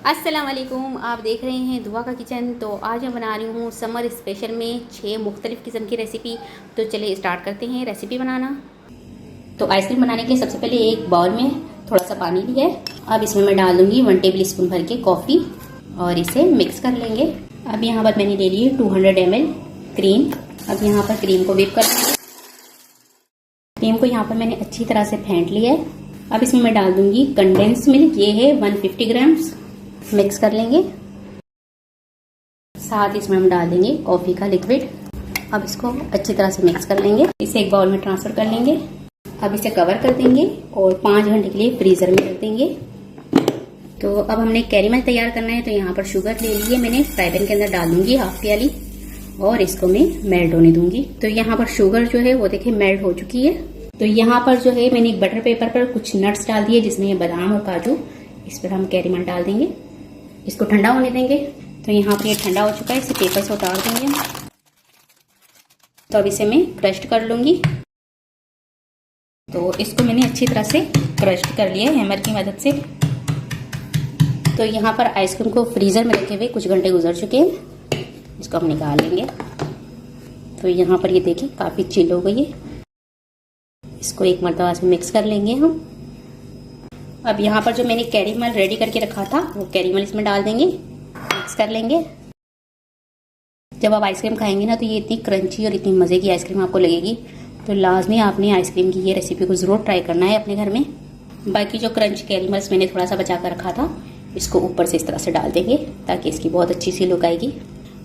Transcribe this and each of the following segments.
अस्सलाम वालेकुम, आप देख रहे हैं दुआ का किचन। तो आज मैं बना रही हूँ समर स्पेशल में 6 मुख्तलिफ़ किस्म की रेसिपी। तो चलिए स्टार्ट करते हैं रेसिपी बनाना। तो आइसक्रीम बनाने के लिए सबसे पहले एक बाउल में थोड़ा सा पानी लिया है। अब इसमें मैं डाल दूँगी 1 टेबल स्पून भर के कॉफ़ी और इसे मिक्स कर लेंगे। अब यहाँ पर मैंने ले ली है 200 ml क्रीम। अब यहाँ पर क्रीम को व्हिप कर लेंगे। क्रीम को यहाँ पर मैंने अच्छी तरह से फेंट लिया है। अब इसमें मैं डाल दूँगी कंडेंस मिल्क, ये है 150 ग्राम्स। मिक्स कर लेंगे। साथ इसमें हम डाल देंगे कॉफ़ी का लिक्विड। अब इसको अच्छी तरह से मिक्स कर लेंगे। इसे एक बाउल में ट्रांसफ़र कर लेंगे। अब इसे कवर कर देंगे और 5 घंटे के लिए फ्रीज़र में रख देंगे। तो अब हमने कैरेमल तैयार करना है। तो यहाँ पर शुगर ले ली है मैंने, फ्राई पैन के अंदर डाल दूंगी हाफ प्याली और इसको मैं मेल्ट होने दूंगी। तो यहाँ पर शुगर जो है वो देखिए मेल्ट हो चुकी है। तो यहाँ पर जो है मैंने एक बटर पेपर पर कुछ नट्स डाल दिए, जिसमें बादाम और काजू। इस पर हम कैरेमल डाल देंगे, इसको ठंडा होने देंगे। तो यहाँ पर ये ठंडा हो चुका है, इसे पेपर से उतार देंगे। तो अब इसे मैं क्रश कर लूँगी। तो इसको मैंने अच्छी तरह से क्रश कर लिया है हैमर की मदद से। तो यहाँ पर आइसक्रीम को फ्रीज़र में रखे हुए कुछ घंटे गुजर चुके हैं। इसको हम निकाल लेंगे। तो यहाँ पर ये देखिए काफ़ी चिल हो गई है। इसको एक मरतबा से मिक्स कर लेंगे हम। अब यहाँ पर जो मैंने कैरेमल रेडी करके रखा था वो कैरेमल इसमें डाल देंगे, मिक्स कर लेंगे। जब आप आइसक्रीम खाएंगे ना तो ये इतनी क्रंची और इतनी मज़े की आइसक्रीम आपको लगेगी। तो लाजमी आपने आइसक्रीम की ये रेसिपी को ज़रूर ट्राई करना है अपने घर में। बाकी जो क्रंच कैरेमल्स मैंने थोड़ा सा बचा कर रखा था, इसको ऊपर से इस तरह से डाल देंगे ताकि इसकी बहुत अच्छी सी लुक आएगी।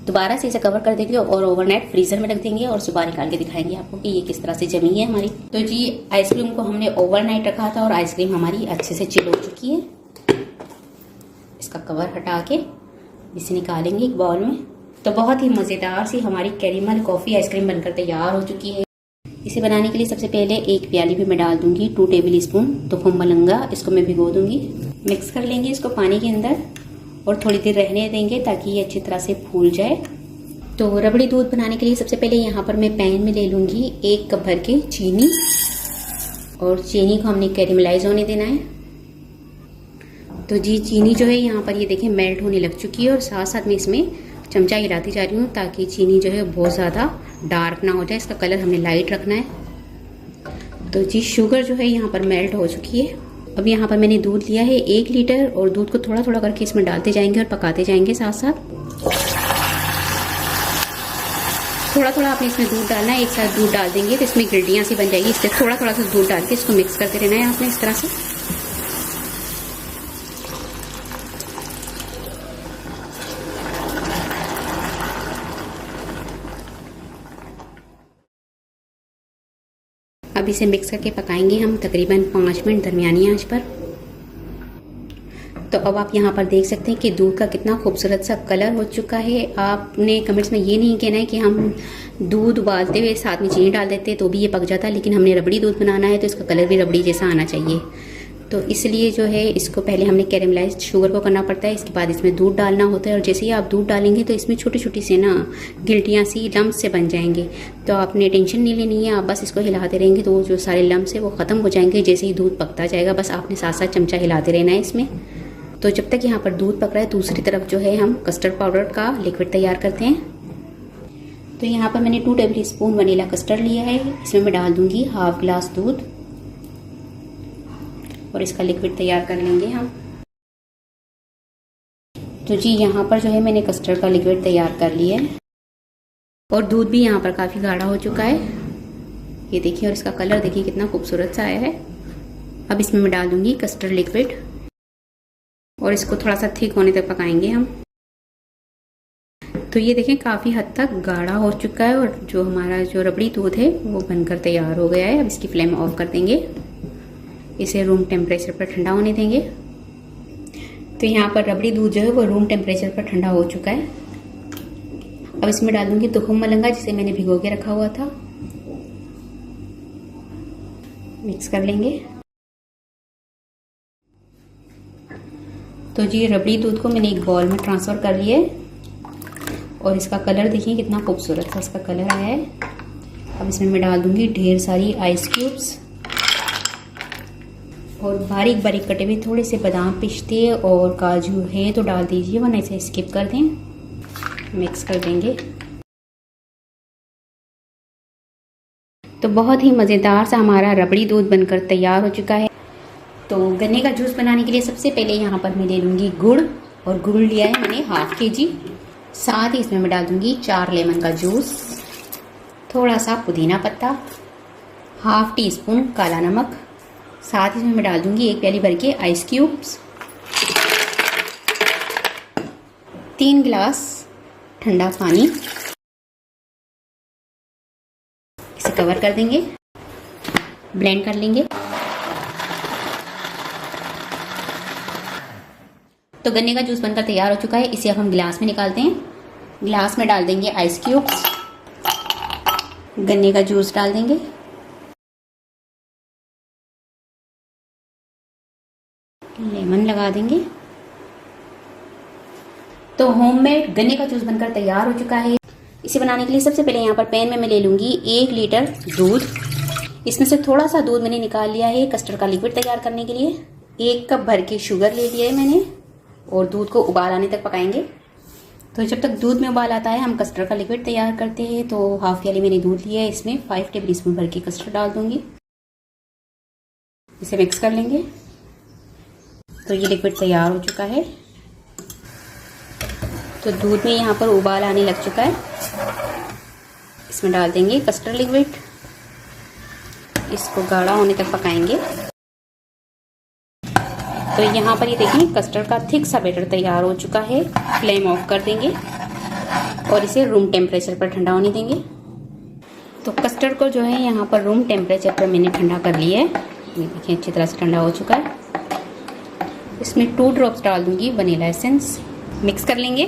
दोबारा से इसे कवर कर देंगे और ओवरनाइट फ्रीज़र में रख देंगे और सुबह निकाल के दिखाएंगे आपको कि ये किस तरह से जमी है हमारी। तो जी आइसक्रीम को हमने ओवरनाइट रखा था और आइसक्रीम हमारी अच्छे से चिल हो चुकी है। इसका कवर हटा के इसे निकालेंगे एक बाउल में। तो बहुत ही मज़ेदार सी हमारी कैरेमल कॉफ़ी आइसक्रीम बनकर तैयार हो चुकी है। इसे बनाने के लिए सबसे पहले एक प्याली में मैं डाल दूंगी 2 टेबल स्पून तुखम मलंगा। इसको मैं भिगो दूंगी। मिक्स कर लेंगे इसको पानी के अंदर और थोड़ी देर रहने देंगे ताकि ये अच्छी तरह से फूल जाए। तो रबड़ी दूध बनाने के लिए सबसे पहले यहाँ पर मैं पैन में ले लूँगी 1 कप भर के चीनी और चीनी को हमने कैरेमलाइज होने देना है। तो जी चीनी जो है यहाँ पर ये देखें मेल्ट होने लग चुकी है और साथ साथ में इसमें चमचा हिलाती जा रही हूँ ताकि चीनी जो है बहुत ज़्यादा डार्क ना हो जाए। इसका कलर हमने लाइट रखना है। तो जी शुगर जो है यहाँ पर मेल्ट हो चुकी है। अब यहाँ पर मैंने दूध लिया है 1 लीटर और दूध को थोड़ा थोड़ा करके इसमें डालते जाएंगे और पकाते जाएंगे साथ साथ। थोड़ा थोड़ा आपने इसमें दूध डालना है, एक साथ दूध डाल देंगे तो इसमें गिल्टियाँ सी बन जाएगी। इससे थोड़ा थोड़ा सा दूध डाल के इसको मिक्स करते रहना है आपने इस तरह से। अब इसे मिक्स करके पकाएंगे हम तकरीबन 5 मिनट दरमियानी आंच पर। तो अब आप यहाँ पर देख सकते हैं कि दूध का कितना खूबसूरत सा कलर हो चुका है। आपने कमेंट्स में ये नहीं कहना है कि हम दूध उबालते हुए साथ में चीनी डाल देते तो भी ये पक जाता, लेकिन हमने रबड़ी दूध बनाना है तो इसका कलर भी रबड़ी जैसा आना चाहिए। तो इसलिए जो है इसको पहले हमने कैरेमलाइज्ड शुगर को करना पड़ता है, इसके बाद इसमें दूध डालना होता है। और जैसे ही आप दूध डालेंगे तो इसमें छोटी छोटी से ना गिल्टियाँ सी लम्स से बन जाएंगे। तो आपने टेंशन नहीं लेनी है, आप बस इसको हिलाते रहेंगे तो जो सारे लम्स है वो ख़त्म हो जाएंगे जैसे ही दूध पकता जाएगा। बस आपने साथ साथ चमचा हिलाते रहना है इसमें। तो जब तक यहाँ पर दूध पक रहा है दूसरी तरफ जो है हम कस्टर्ड पाउडर का लिक्विड तैयार करते हैं। तो यहाँ पर मैंने 2 टेबल स्पून वनीला कस्टर्ड लिया है। इसमें मैं डाल दूँगी हाफ ग्लास दूध और इसका लिक्विड तैयार कर लेंगे हम। तो जी यहाँ पर जो है मैंने कस्टर्ड का लिक्विड तैयार कर लिया है और दूध भी यहाँ पर काफ़ी गाढ़ा हो चुका है, ये देखिए। और इसका कलर देखिए कितना खूबसूरत सा आया है। अब इसमें मैं डाल दूँगी कस्टर्ड लिक्विड और इसको थोड़ा सा थिक होने तक पकाएंगे हम। तो ये देखें काफ़ी हद तक गाढ़ा हो चुका है और जो हमारा जो रबड़ी दूध है वो बनकर तैयार हो गया है। अब इसकी फ्लेम ऑफ कर देंगे, इसे रूम टेम्परेचर पर ठंडा होने देंगे। तो यहाँ पर रबड़ी दूध जो है वो रूम टेम्परेचर पर ठंडा हो चुका है। अब इसमें डाल दूंगी तुखम मलंगा जिसे मैंने भिगो के रखा हुआ था। मिक्स कर लेंगे। तो जी रबड़ी दूध को मैंने एक बाउल में ट्रांसफ़र कर लिया है और इसका कलर देखिए कितना खूबसूरत सा इसका कलर आया है। अब इसमें मैं डाल दूंगी ढेर सारी आइस क्यूब्स और बारीक बारीक कटे हुए थोड़े से बादाम पिस्ते और काजू है तो डाल दीजिए, वरना इसे स्किप कर दें। मिक्स कर देंगे। तो बहुत ही मज़ेदार सा हमारा रबड़ी दूध बनकर तैयार हो चुका है। तो गन्ने का जूस बनाने के लिए सबसे पहले यहाँ पर मैं ले लूँगी गुड़, और गुड़ लिया है मैंने 1/2 kg। साथ ही इसमें मैं डाल दूँगी 4 लेमन का जूस, थोड़ा सा पुदीना पत्ता, 1/2 टीस्पून काला नमक। साथ ही इसमें मैं डाल दूँगी 1 प्याली भर के आइस क्यूब्स, 3 गिलास ठंडा पानी। इसे कवर कर देंगे, ब्लेंड कर लेंगे। तो गन्ने का जूस बनकर तैयार हो चुका है। इसे अब हम गिलास में निकालते हैं। गिलास में डाल देंगे आइस क्यूब्स, गन्ने का जूस डाल देंगे, लेमन लगा देंगे। तो होममेड गन्ने का जूस बनकर तैयार हो चुका है। इसे बनाने के लिए सबसे पहले यहाँ पर पैन में मैं ले लूँगी 1 लीटर दूध। इसमें से थोड़ा सा दूध मैंने निकाल लिया है कस्टर्ड का लिक्विड तैयार करने के लिए। 1 कप भर के शुगर ले लिया है मैंने, और दूध को उबाल आने तक पकाएंगे। तो जब तक दूध में उबाल आता है हम कस्टर्ड का लिक्विड तैयार करते हैं। तो 1/2 प्याली मैंने दूध लिया है, इसमें 5 टेबल स्पून भर के कस्टर्ड डाल दूंगी। इसे मिक्स कर लेंगे। तो ये लिक्विड तैयार हो चुका है। तो दूध में यहाँ पर उबाल आने लग चुका है। इसमें डाल देंगे कस्टर्ड लिक्विड, इसको गाढ़ा होने तक पकाएंगे। तो यहाँ पर ये देखिए कस्टर्ड का थिक सा बैटर तैयार हो चुका है। फ्लेम ऑफ कर देंगे और इसे रूम टेम्परेचर पर ठंडा होने देंगे। तो कस्टर्ड को जो है यहाँ पर रूम टेम्परेचर पर मैंने ठंडा कर लिया है। ये देखिए अच्छी तरह से ठंडा हो चुका है। इसमें 2 ड्रॉप्स डाल दूंगी वनीला एसेंस, मिक्स कर लेंगे।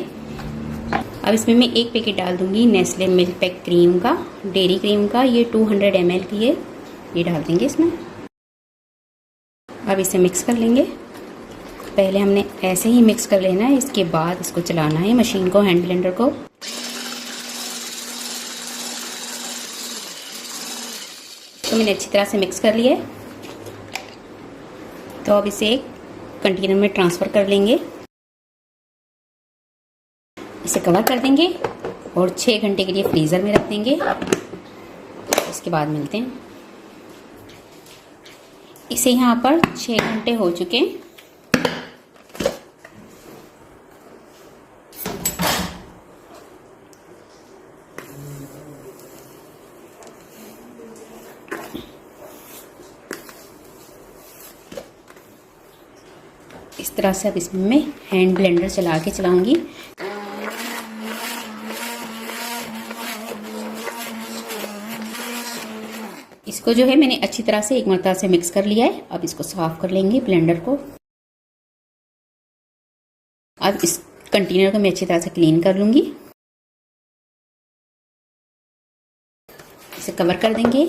अब इसमें मैं 1 पैकेट डाल दूंगी नेस्ले मिल्क पैक क्रीम का, डेयरी क्रीम का। ये 200 ml की है, ये डाल देंगे इसमें। अब इसे मिक्स कर लेंगे। पहले हमने ऐसे ही मिक्स कर लेना है, इसके बाद इसको चलाना है मशीन को, हैंड ब्लेंडर को। तो मैंने अच्छी तरह से मिक्स कर लिया है। तो अब इसे एक कंटेनर में ट्रांसफ़र कर लेंगे। इसे कवर कर देंगे और 6 घंटे के लिए फ्रीज़र में रख देंगे। इसके बाद मिलते हैं। इसे यहाँ पर 6 घंटे हो चुके हैं। इस तरह से अब इसमें मैं हैंड ब्लेंडर चला के चलाऊंगी। इसको जो है मैंने अच्छी तरह से एक मरतबा से मिक्स कर लिया है। अब इसको साफ कर लेंगे ब्लेंडर को। अब इस कंटेनर को मैं अच्छी तरह से क्लीन कर लूंगी। इसे कवर कर देंगे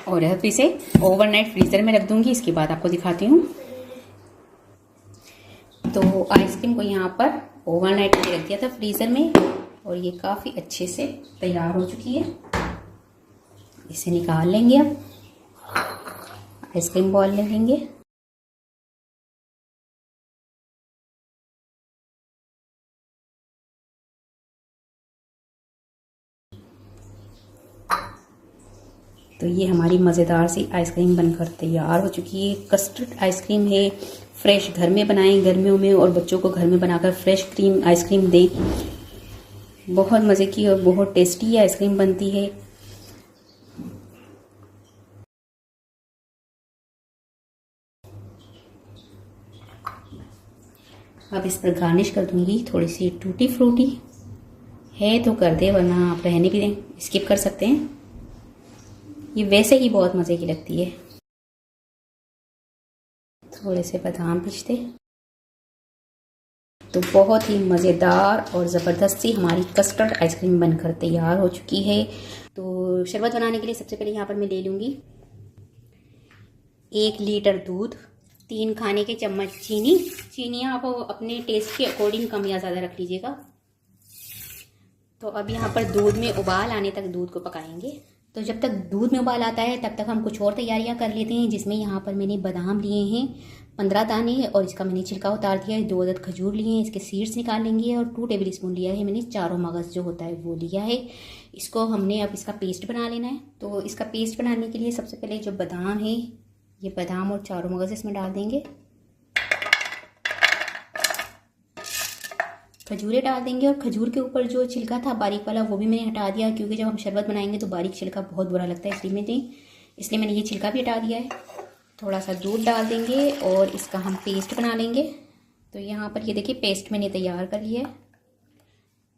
और अब इसे ओवरनाइट फ्रीजर में रख दूंगी। इसके बाद आपको दिखाती हूँ। तो आइसक्रीम को यहाँ पर ओवरनाइट में रख दिया था फ्रीजर में, और ये काफ़ी अच्छे से तैयार हो चुकी है। इसे निकाल लेंगे। अब आइसक्रीम बॉल ले लेंगे। तो ये हमारी मज़ेदार सी आइसक्रीम बनकर तैयार हो चुकी है। कस्टर्ड आइसक्रीम है, फ्रेश घर में बनाएं गर्मियों में, और बच्चों को घर में बनाकर फ्रेश क्रीम आइसक्रीम दें। बहुत मज़े की और बहुत टेस्टी आइसक्रीम बनती है। अब इस पर गार्निश कर दूंगी थोड़ी सी टूटी फ्रूटी है तो कर दे, वरना आप रहने भी दें, स्किप कर सकते हैं। ये वैसे ही बहुत मज़े की लगती है। थोड़े से बादाम पिस्ते। तो बहुत ही मज़ेदार और ज़बरदस्त सी हमारी कस्टर्ड आइसक्रीम बनकर तैयार हो चुकी है। तो शरबत बनाने के लिए सबसे पहले यहाँ पर मैं ले लूँगी 1 लीटर दूध, 3 खाने के चम्मच चीनी। चीनी आप अपने टेस्ट के अकॉर्डिंग कम या ज़्यादा रख लीजिएगा। तो अब यहाँ पर दूध में उबाल आने तक दूध को पकाएंगे। तो जब तक दूध में उबाल आता है तब तक हम कुछ और तैयारियां कर लेते हैं, जिसमें यहाँ पर मैंने बादाम लिए हैं 15 दाने और इसका मैंने छिलका उतार दिया है। 2 अदद खजूर लिए हैं, इसके सीड्स निकाल लेंगे। और 2 टेबल स्पून लिया है मैंने चारों मगज़ जो होता है वो लिया है। इसको हमने अब इसका पेस्ट बना लेना है। तो इसका पेस्ट बनाने के लिए सबसे पहले जो बादाम है, ये बादाम और चारों मगज़ इसमें डाल देंगे। खजूरें डाल देंगे और खजूर के ऊपर जो छिलका था बारीक वाला वो भी मैंने हटा दिया, क्योंकि जब हम शरबत बनाएंगे तो बारीक छिलका बहुत बुरा लगता है, इसलिए मैंने ये छिलका भी हटा दिया है। थोड़ा सा दूध डाल देंगे और इसका हम पेस्ट बना लेंगे। तो यहाँ पर ये देखिए पेस्ट मैंने तैयार कर लिया है।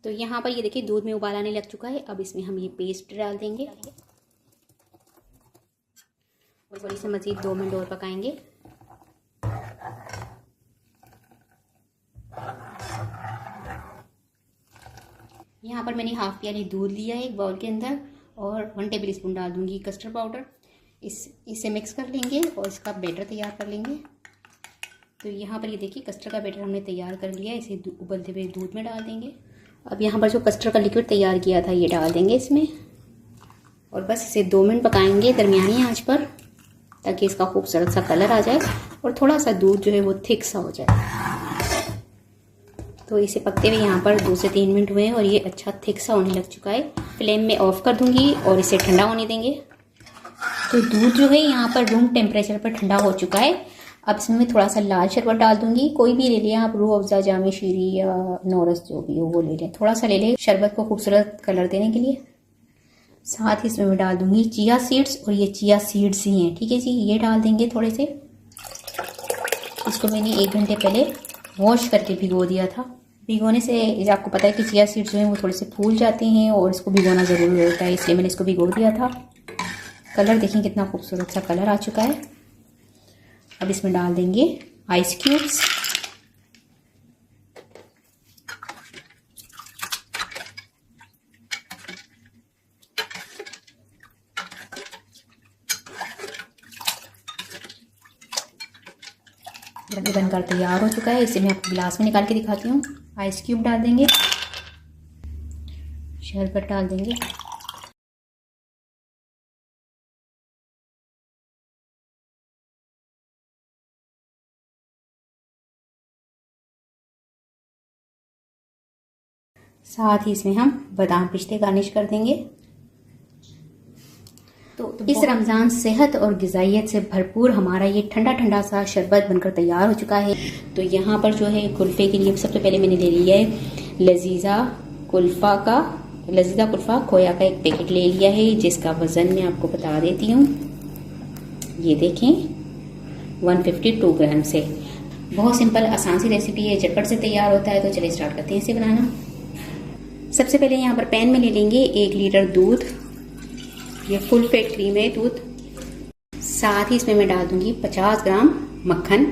तो यहाँ पर ये देखिए दूध में उबाल आने लग चुका है। अब इसमें हम ये पेस्ट डाल देंगे और थोड़ी सी मज़ीद 2 मिनट और पकाएंगे। यहाँ पर मैंने हाफ प्याली दूध लिया है एक बाउल के अंदर और 1 टेबल स्पून डाल दूंगी कस्टर्ड पाउडर। इसे मिक्स कर लेंगे और इसका बैटर तैयार कर लेंगे। तो यहाँ पर ये देखिए कस्टर्ड का बैटर हमने तैयार कर लिया है। इसे उबलते हुए दूध में डाल देंगे। अब यहाँ पर जो कस्टर्ड का लिक्विड तैयार किया था ये डाल देंगे इसमें और बस इसे 2 मिनट पकाएंगे दरमियानी आंच पर, ताकि इसका खूबसूरत सा कलर आ जाए और थोड़ा सा दूध जो है वो थिक सा हो जाए। तो इसे पकते हुए यहाँ पर 2 से 3 मिनट हुए हैं और ये अच्छा थिक सा होने लग चुका है। फ्लेम में ऑफ कर दूंगी और इसे ठंडा होने देंगे। तो दूध जो है यहाँ पर रूम टेम्परेचर पर ठंडा हो चुका है। अब इसमें मैं थोड़ा सा लाल शरबत डाल दूंगी। कोई भी ले लें आप, रूह अफ़ज़ा, जामे शीरी या नौरस जो भी हो वो ले लें। थोड़ा सा ले लें शरबत को खूबसूरत कलर देने के लिए। साथ ही इसमें मैं डाल दूंगी चिया सीड्स, और ये चिया सीड्स ही हैं, ठीक है जी। ये डाल देंगे थोड़े से। इसको मैंने 1 घंटे पहले वॉश करके भिगो दिया था। भिगोने से आपको पता है कि चिया सीड्स जो हैं वो थोड़े से फूल जाते हैं और इसको भिगोना ज़रूरी होता है, इसलिए मैंने इसको भिगो दिया था। कलर देखिए कितना खूबसूरत सा कलर आ चुका है। अब इसमें डाल देंगे आइस क्यूब्स। ये बनकर तैयार हो चुका है। इसे मैं आपको गिलास में निकाल के दिखाती हूँ। आइस क्यूब डाल देंगे, शरबत डाल देंगे, साथ ही इसमें हम बादाम पिस्ते गार्निश कर देंगे। तो इस रमज़ान सेहत और ग़िज़ाइयत से भरपूर हमारा ये ठंडा ठंडा सा शरबत बनकर तैयार हो चुका है। तो यहाँ पर जो है कुल्फ़े के लिए सबसे पहले मैंने ले लिया है लजीज़ा कुल्फ़ा खोया का 1 पैकेट ले लिया है, जिसका वज़न मैं आपको बता देती हूँ। ये देखें 152 ग्राम से। बहुत सिंपल आसान सी रेसिपी है, झटपट से तैयार होता है। तो चलिए स्टार्ट करते हैं इसे बनाना। सबसे पहले यहाँ पर पैन में ले लेंगे 1 लीटर दूध। ये फुल फैट क्रीम है दूध। साथ ही इसमें मैं डाल दूंगी 50 ग्राम मक्खन।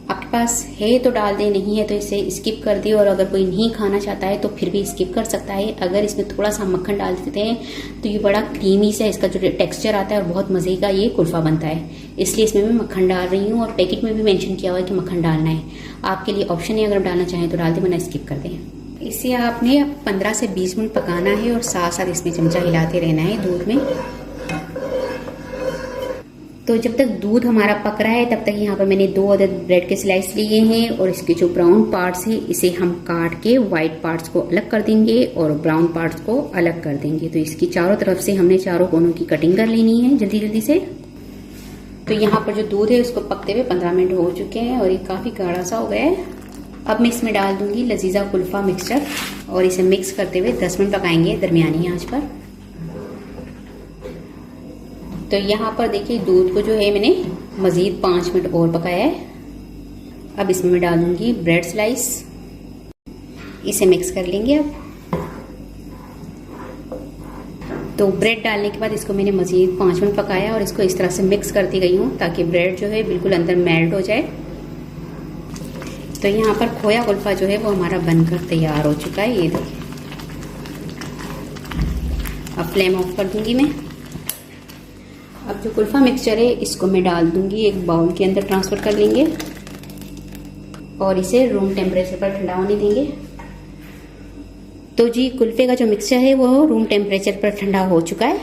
आपके पास है तो डाल दें, नहीं है तो इसे स्किप कर दें। और अगर कोई नहीं खाना चाहता है तो फिर भी स्किप कर सकता है। अगर इसमें थोड़ा सा मक्खन डाल देते हैं तो ये बड़ा क्रीमी सा इसका जो टेक्सचर आता है और बहुत मज़े का ये कुल्फ़ा बनता है, इसलिए इसमें मैं मक्खन डाल रही हूँ। और पैकेट में भी मेंशन किया हुआ है कि मक्खन डालना है। आपके लिए ऑप्शन है, अगर डालना चाहें तो डाल दें, वरना स्किप कर दें। इसे आपने 15 से 20 मिनट पकाना है और साथ साथ इसमें चमचा हिलाते रहना है दूध में। तो जब तक दूध हमारा पक रहा है तब तक यहाँ पर मैंने 2 अदद ब्रेड के स्लाइस लिए हैं और इसके जो ब्राउन पार्ट्स हैं इसे हम काट के व्हाइट पार्ट्स को अलग कर देंगे और ब्राउन पार्ट्स को अलग कर देंगे। तो इसकी चारों तरफ से हमने चारों कोनों की कटिंग कर लेनी है जल्दी जल्दी से। तो यहाँ पर जो दूध है उसको पकते हुए 15 मिनट हो चुके हैं और ये काफ़ी गाढ़ा सा हो गया है। अब मैं इसमें डाल दूंगी लजीज़ा कुल्फ़ा मिक्सचर और इसे मिक्स करते हुए 10 मिनट पकाएंगे दरमियानी आंच पर। तो यहाँ पर देखिए दूध को जो है मैंने मज़ीद 5 मिनट और पकाया है। अब इसमें मैं डाल दूंगी ब्रेड स्लाइस। इसे मिक्स कर लेंगे अब। तो ब्रेड डालने के बाद इसको मैंने मज़ीद 5 मिनट पकाया और इसको इस तरह से मिक्स करती गई हूँ ताकि ब्रेड जो है बिल्कुल अंदर मेल्ट हो जाए। तो यहाँ पर खोया कुल्फ़ा जो है वो हमारा बनकर तैयार हो चुका है। ये देखिए। अब फ्लेम ऑफ कर दूंगी मैं। अब जो कुल्फ़ा मिक्सचर है इसको मैं डाल दूंगी एक बाउल के अंदर, ट्रांसफ़र कर लेंगे और इसे रूम टेम्परेचर पर ठंडा होने देंगे। तो जी कुल्फ़े का जो मिक्सचर है वो रूम टेम्परेचर पर ठंडा हो चुका है।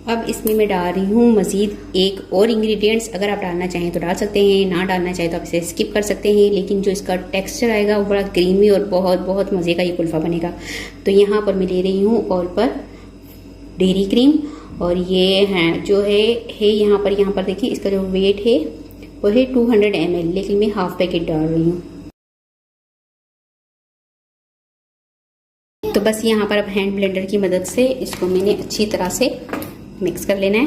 अब इसमें मैं डाल रही हूँ मज़ीद एक और इंग्रेडिएंट्स। अगर आप डालना चाहें तो डाल सकते हैं, ना डालना चाहें तो आप इसे स्किप कर सकते हैं, लेकिन जो इसका टेक्सचर आएगा वो बड़ा क्रीमी और बहुत बहुत मज़े का ये कुल्फ़ा बनेगा। तो यहाँ पर मैं ले रही हूँ ऑल पर डेयरी क्रीम, और ये है जो है यहाँ पर देखिए इसका जो वेट है वो है 200 ml, लेकिन मैं हाफ पैकेट डाल रही हूँ। तो बस यहाँ पर अब हैंड ब्लेंडर की मदद से इसको मैंने अच्छी तरह से मिक्स कर लेना है।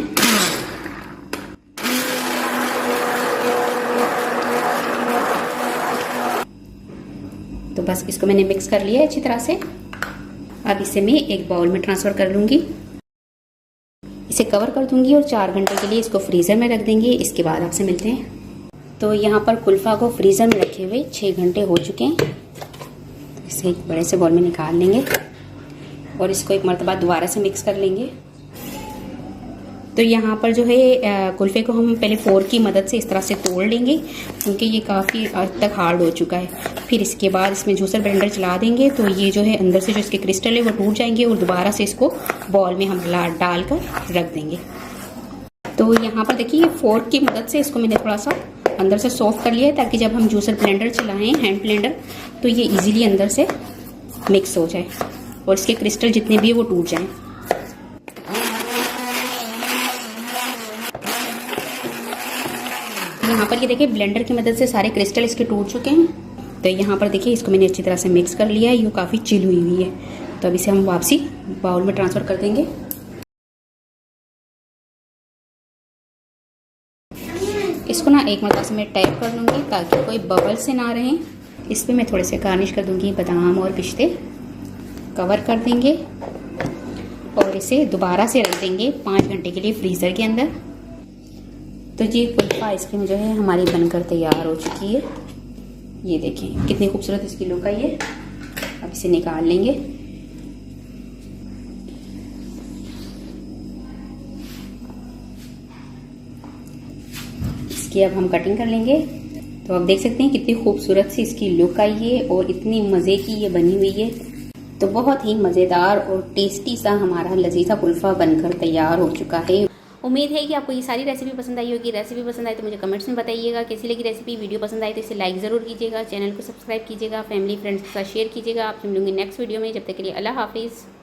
तो बस इसको मैंने मिक्स कर लिया है अच्छी तरह से। अब इसे मैं एक बाउल में ट्रांसफ़र कर लूँगी, इसे कवर कर दूँगी और 4 घंटे के लिए इसको फ्रीज़र में रख देंगे। इसके बाद आपसे मिलते हैं। तो यहाँ पर कुल्फ़ा को फ्रीज़र में रखे हुए 6 घंटे हो चुके हैं। इसे एक बड़े से बाउल में निकाल लेंगे और इसको एक मरतबा दोबारा से मिक्स कर लेंगे। तो यहाँ पर जो है कुल्फ़े को हम पहले फोर्क की मदद से इस तरह से तोड़ लेंगे, क्योंकि ये काफ़ी हद तक हार्ड हो चुका है। फिर इसके बाद इसमें जूसर ब्लेंडर चला देंगे तो ये जो है अंदर से जो इसके क्रिस्टल है वो टूट जाएंगे और दोबारा से इसको बॉल में हम डाल कर रख देंगे। तो यहाँ पर देखिए फोर्क की मदद से इसको मैंने थोड़ा सा अंदर से सॉफ्ट कर लिया है, ताकि जब हम जूसर ब्लेंडर चलाएँ हैंड ब्लेंडर तो ये ईजिली अंदर से मिक्स हो जाए और इसके क्रिस्टल जितने भी है वो टूट जाएँ। यहाँ पर ये देखिए ब्लेंडर की मदद से सारे क्रिस्टल इसके टूट चुके हैं। तो यहाँ पर देखिए इसको मैंने अच्छी तरह से मिक्स कर लिया है, ये काफ़ी चिल हुई है। तो अब इसे हम वापसी बाउल में ट्रांसफ़र कर देंगे। इसको ना एक मरतबा से मैं टैप कर लूँगी ताकि कोई बबल से ना रहे। इस पर मैं थोड़े से गार्निश कर दूँगी बादाम और पिस्ते, कवर कर देंगे और इसे दोबारा से रख देंगे 5 घंटे के लिए फ्रीज़र के अंदर। तो ये कुल्फ़ा आइसक्रीम जो है हमारी बनकर तैयार हो चुकी है। ये देखें कितनी खूबसूरत इसकी लुक आई है। अब इसे निकाल लेंगे। इसकी अब हम कटिंग कर लेंगे। तो आप देख सकते हैं कितनी खूबसूरत सी इसकी लुक आई है और इतनी मज़े की ये बनी हुई है। तो बहुत ही मज़ेदार और टेस्टी सा हमारा लजीजा कुल्फ़ा बनकर तैयार हो चुका है। उम्मीद है कि आपको ये सारी रेसिपी पसंद आई होगी। रेसिपी पसंद आई तो मुझे कमेंट्स में बताइएगा कैसी लगी रेसिपी। वीडियो पसंद आई तो इसे लाइक ज़रूर कीजिएगा, चैनल को सब्सक्राइब कीजिएगा, फैमिली फ्रेंड्स के साथ शेयर कीजिएगा। आप मिलूंगी नेक्स्ट वीडियो में। जब तक के लिए अल्लाह हाफिज़।